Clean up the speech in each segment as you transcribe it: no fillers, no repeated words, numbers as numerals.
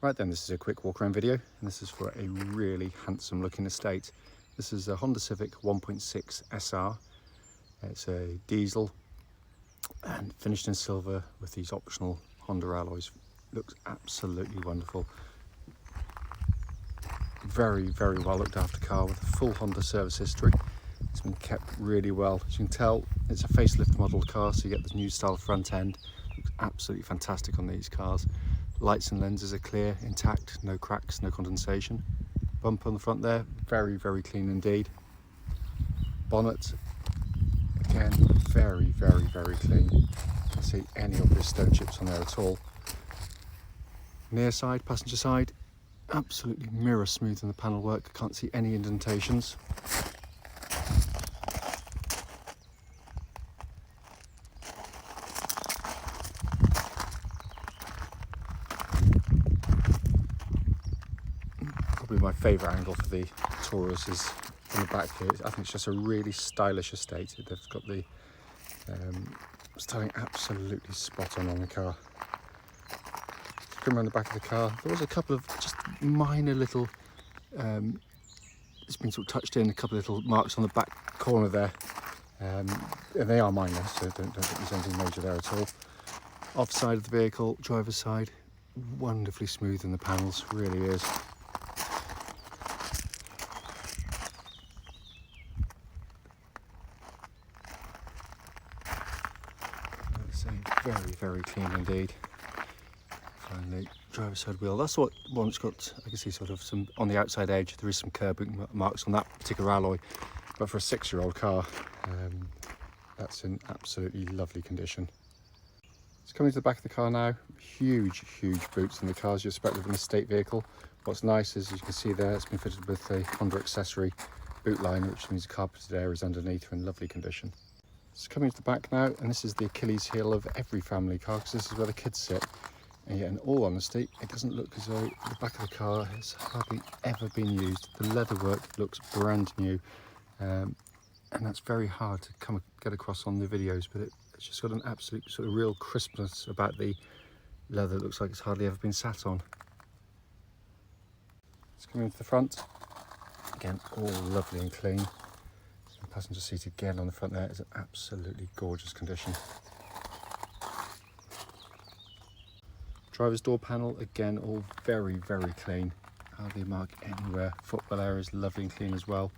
Right then, this is a quick walk around video, and this is for a really handsome looking estate. This is a Honda Civic 1.6 SR. It's a diesel and finished in silver with these optional Honda alloys. Looks absolutely wonderful. Very, very well looked after car with a full Honda service history. It's been kept really well. As you can tell, it's a facelift model car, so you get the new style front end. Looks absolutely fantastic on these cars. Lights and lenses are clear, intact, no cracks, no condensation. Bumper on the front there, very, very clean indeed. Bonnet, again, very, very, very clean. Can't see any obvious stone chips on there at all. Near side, passenger side, absolutely mirror smooth in the panel work. Can't see any indentations. Probably my favourite angle for the Taurus is from the back here. I think it's just a really stylish estate. They've got the styling absolutely spot on the car. Come around the back of the car, there was a couple of just minor little, it's been sort of touched in, a couple of little marks on the back corner there, and they are minor, so don't think there's anything major there at all. Offside of the vehicle, driver's side, wonderfully smooth in the panels, really is. Very, very clean indeed. Finally, driver's side wheel. That's what one's got. I can see sort of some on the outside edge. There is some curbing marks on that particular alloy, but for a 6-year-old car, that's in absolutely lovely condition. It's coming to the back of the car now. Huge, huge boots in the car as you expect with an estate vehicle. What's nice is, as you can see there, it's been fitted with a Honda accessory boot liner, which means the carpeted area is underneath in lovely condition. It's coming to the back now, and this is the Achilles heel of every family car, because this is where the kids sit. And yet, in all honesty, it doesn't look as though the back of the car has hardly ever been used. The leatherwork looks brand new, and that's very hard to get across on the videos, but it's just got an absolute sort of real crispness about the leather. It looks like it's hardly ever been sat on. It's coming to the front. Again, all lovely and clean. Passenger seat again on the front there is an absolutely gorgeous condition. Driver's door panel, again, all very, very clean. Hardly a mark anywhere. Footwell area is lovely and clean as well.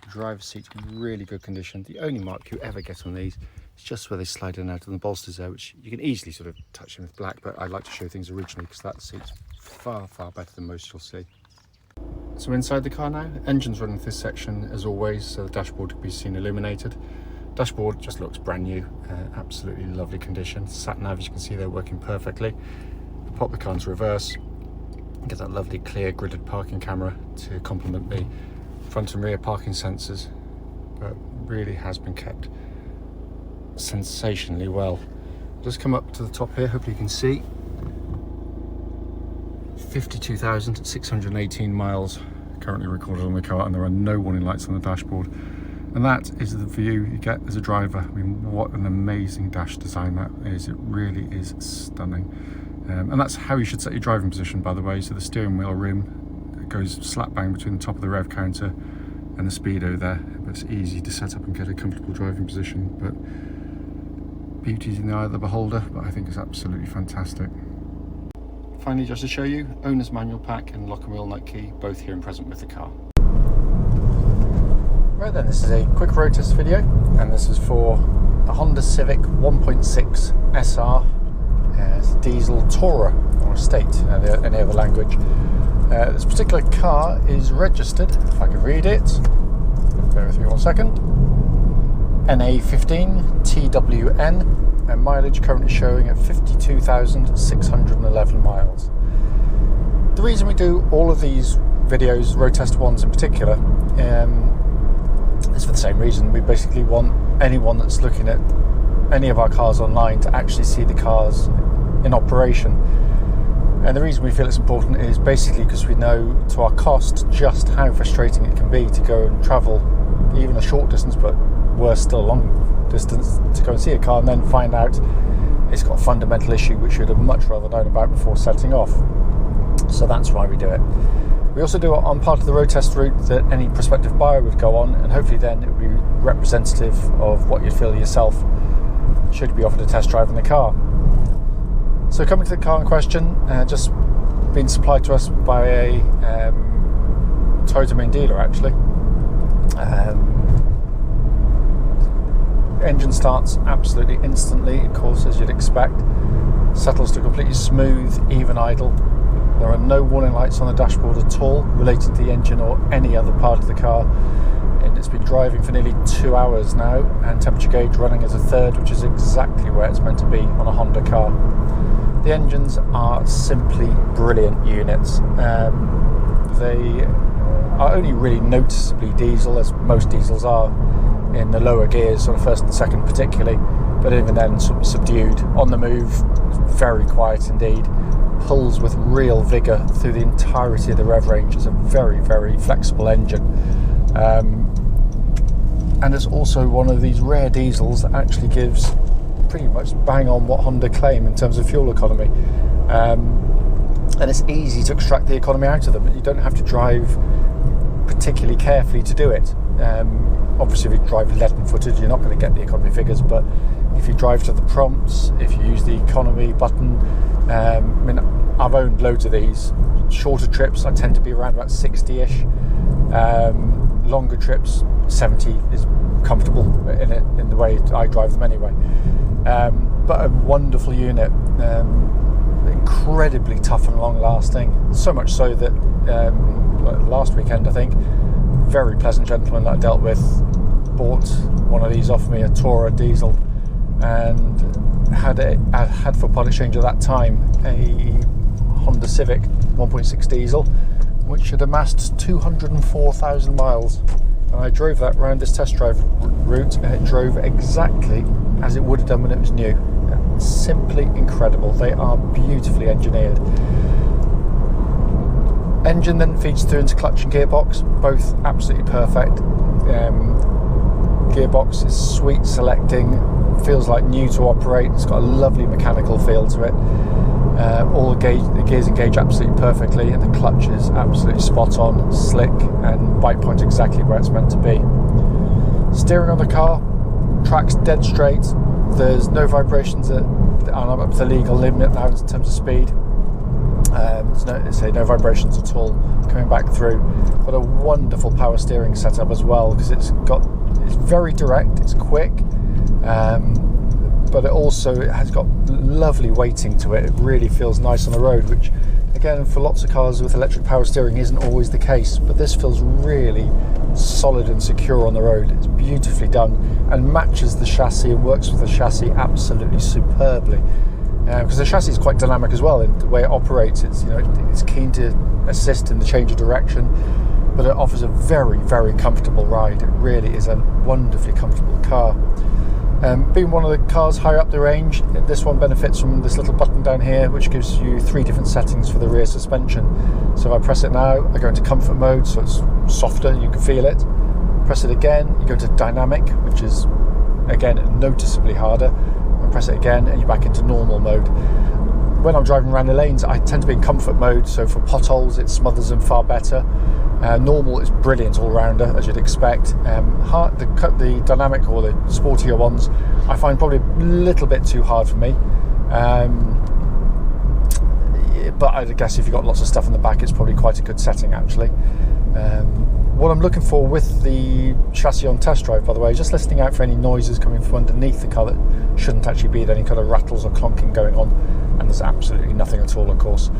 The driver's seat's really good condition. The only mark you ever get on these is just where they slide in and out of the bolsters there, which you can easily sort of touch them with black, but I like to show things originally because that seat's far, far better than most you'll see. So inside the car now, engine's running through this section as always, so the dashboard can be seen illuminated. Dashboard just looks brand new, absolutely lovely condition. Sat nav, as you can see, they're working perfectly. Pop the car into reverse, get that lovely clear gridded parking camera to complement the front and rear parking sensors, but really has been kept sensationally well. Just come up to the top here, hopefully you can see. 52,618 miles currently recorded on the car, and there are no warning lights on the dashboard. And that is the view you get as a driver. I mean, what an amazing dash design that is. It really is stunning. And that's how you should set your driving position, by the way. So the steering wheel rim goes slap bang between the top of the rev counter and the speedo there. But it's easy to set up and get a comfortable driving position. But beauty's in the eye of the beholder, but I think it's absolutely fantastic. Finally, just to show you, owner's manual pack and lock and wheel nut key, both here and present with the car. Right then, this is a quick road test video, and this is for the Honda Civic 1.6 SR. It's a diesel Tourer, or estate, any other language. This particular car is registered, if I can read it, bear with me 1 second, NA15TWN. And mileage currently showing at 52,611 miles. The reason we do all of these videos, road test ones in particular, is for the same reason. We basically want anyone that's looking at any of our cars online to actually see the cars in operation. And the reason we feel it's important is basically because we know to our cost just how frustrating it can be to go and travel even a short distance, but worse still, long distance, to go and see a car and then find out it's got a fundamental issue which you'd have much rather known about before setting off. So that's why we do it. We also do it on part of the road test route that any prospective buyer would go on, and hopefully then it would be representative of what you'd feel yourself should you be offered a test drive in the car. So coming to the car in question, just been supplied to us by a Toyota main dealer actually. Engine starts absolutely instantly, of course, as you'd expect. Settles to completely smooth, even idle. There are no warning lights on the dashboard at all relating to the engine or any other part of the car. And it's been driving for nearly 2 hours now, and temperature gauge running as a third, which is exactly where it's meant to be on a Honda car. The engines are simply brilliant units. They are only really noticeably diesel, as most diesels are, in the lower gears, sort of first and second particularly, but even then sort of subdued. On the move, very quiet indeed. Pulls with real vigour through the entirety of the rev range. It's a very, very flexible engine. And it's also one of these rare diesels that actually gives pretty much bang on what Honda claim in terms of fuel economy. And it's easy to extract the economy out of them. You don't have to drive particularly carefully to do it. Obviously, if you drive leaden footed, you're not going to get the economy figures, but if you drive to the prompts, if you use the economy button, I mean, I've owned loads of these. Shorter trips, I tend to be around about 60-ish. Longer trips, 70 is comfortable in the way I drive them anyway. But a wonderful unit, incredibly tough and long lasting, so much so that last weekend, I think, very pleasant gentleman that I dealt with bought one of these off me, a Tourer diesel, and had for part exchange at that time a Honda Civic 1.6 diesel, which had amassed 204,000 miles. And I drove that round this test drive route, and it drove exactly as it would have done when it was new. Simply incredible. They are beautifully engineered. Engine then feeds through into clutch and gearbox, both absolutely perfect. Gearbox is sweet selecting, feels like new to operate. It's got a lovely mechanical feel to it. All the gears engage absolutely perfectly, and the clutch is absolutely spot on, slick, and bite point exactly where it's meant to be. Steering on the car, track's dead straight. There's no vibrations that are up to the legal limit now in terms of speed. There's no vibrations at all coming back through. But a wonderful power steering setup as well, because it's very direct, it's quick, but it has got lovely weighting to it. It really feels nice on the road, which again, for lots of cars with electric power steering isn't always the case, but this feels really solid and secure on the road. It's beautifully done and matches the chassis and works with the chassis absolutely superbly, because the chassis is quite dynamic as well in the way it operates. It's keen to assist in the change of direction, but it offers a very, very comfortable ride. It really is a wonderfully comfortable car. Being one of the cars higher up the range, this one benefits from this little button down here, which gives you 3 different settings for the rear suspension. So if I press it now, I go into comfort mode, so it's softer, you can feel it. Press it again, you go into dynamic, which is again noticeably harder. I press it again and you're back into normal mode. When I'm driving around the lanes, I tend to be in comfort mode, so for potholes it smothers them far better. Normal is brilliant all-rounder, as you'd expect. The dynamic or the sportier ones I find probably a little bit too hard for me. But I guess if you've got lots of stuff in the back, it's probably quite a good setting actually. What I'm looking for with the chassis on test drive, by the way, is just listening out for any noises coming from underneath the car that shouldn't actually be there, any kind of rattles or clonking going on, and there's absolutely nothing at all, of course.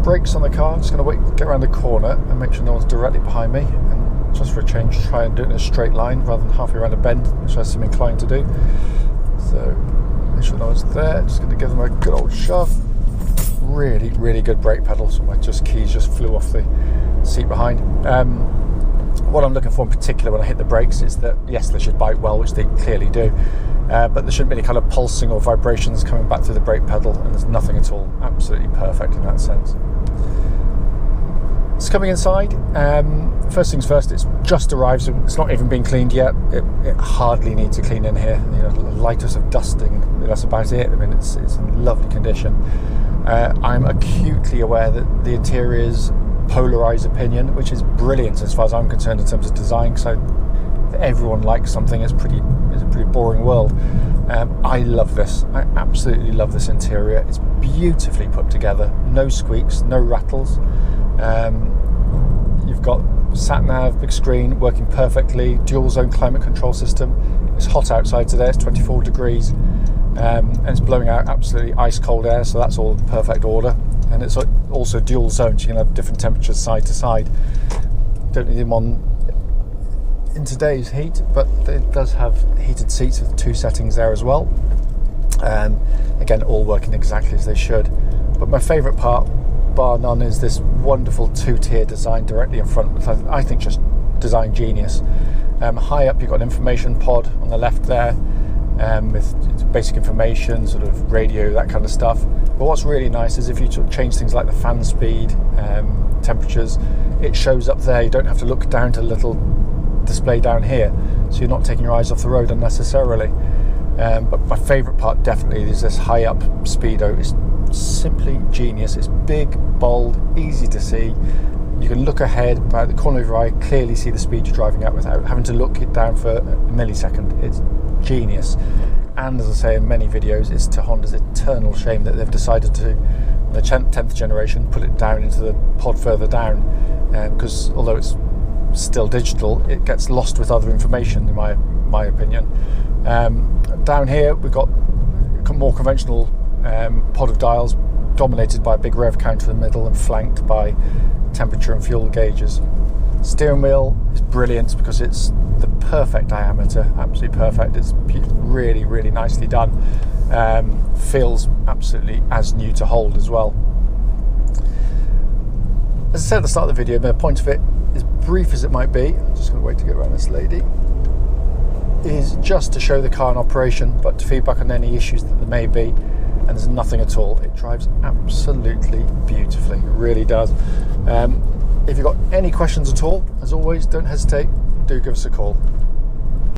Brakes on the car, I'm just going to get around the corner and make sure no one's directly behind me, and just for a change try and do it in a straight line rather than halfway around a bend, which I seem inclined to do. So make sure no one's there, just going to give them a good old shove. Really, really good brake pedal, so my keys just flew off the seat behind. What I'm looking for in particular when I hit the brakes is that, yes, they should bite well, which they clearly do, but there shouldn't be any kind of pulsing or vibrations coming back through the brake pedal, and there's nothing at all. Absolutely perfect in that sense. It's coming inside. First things first, it's just arrived, so it's not even been cleaned yet. It hardly needs a clean in here. You know, lightest of dusting, that's about it. I mean, it's in lovely condition. I'm acutely aware that the interiors polarise opinion, which is brilliant as far as I'm concerned in terms of design. So if everyone likes something, it's a pretty boring world. I love this. I absolutely love this interior. It's beautifully put together. No squeaks, no rattles. You've got sat-nav, big screen, working perfectly. Dual zone climate control system. It's hot outside today. It's 24 degrees. And it's blowing out absolutely ice cold air, so that's all in perfect order. And it's also dual zones. You can have different temperatures side to side. Don't need them on in today's heat, but it does have heated seats with 2 settings there as well. Again, all working exactly as they should. But my favourite part, bar none, is this wonderful 2-tier design directly in front, which I think just design genius. High up, you've got an information pod on the left there, with basic information, sort of radio, that kind of stuff. But what's really nice is if you sort of change things like the fan speed, temperatures, it shows up there. You don't have to look down to the little display down here, so you're not taking your eyes off the road unnecessarily. But my favourite part definitely is this high up speedo. It's simply genius. It's big, bold, easy to see. You can look ahead by the corner of your eye, clearly see the speed you're driving at without having to look it down for a millisecond. It's genius. And as I say in many videos, it's to Honda's eternal shame that they've decided to, the 10th generation, put it down into the pod further down, because although it's still digital, it gets lost with other information, in my opinion. Down here we've got more conventional pod of dials, dominated by a big rev counter in the middle and flanked by temperature and fuel gauges. Steering wheel is brilliant because it's the perfect diameter, absolutely perfect. It's really, really nicely done. Feels absolutely as new to hold as well. As I said at the start of the video, the point of it, as brief as it might be, I'm just going to wait to get around this lady, is just to show the car in operation, but to feedback on any issues that there may be. And there's nothing at all. It drives absolutely beautifully. It really does. If you've got any questions at all, as always, don't hesitate. Do give us a call.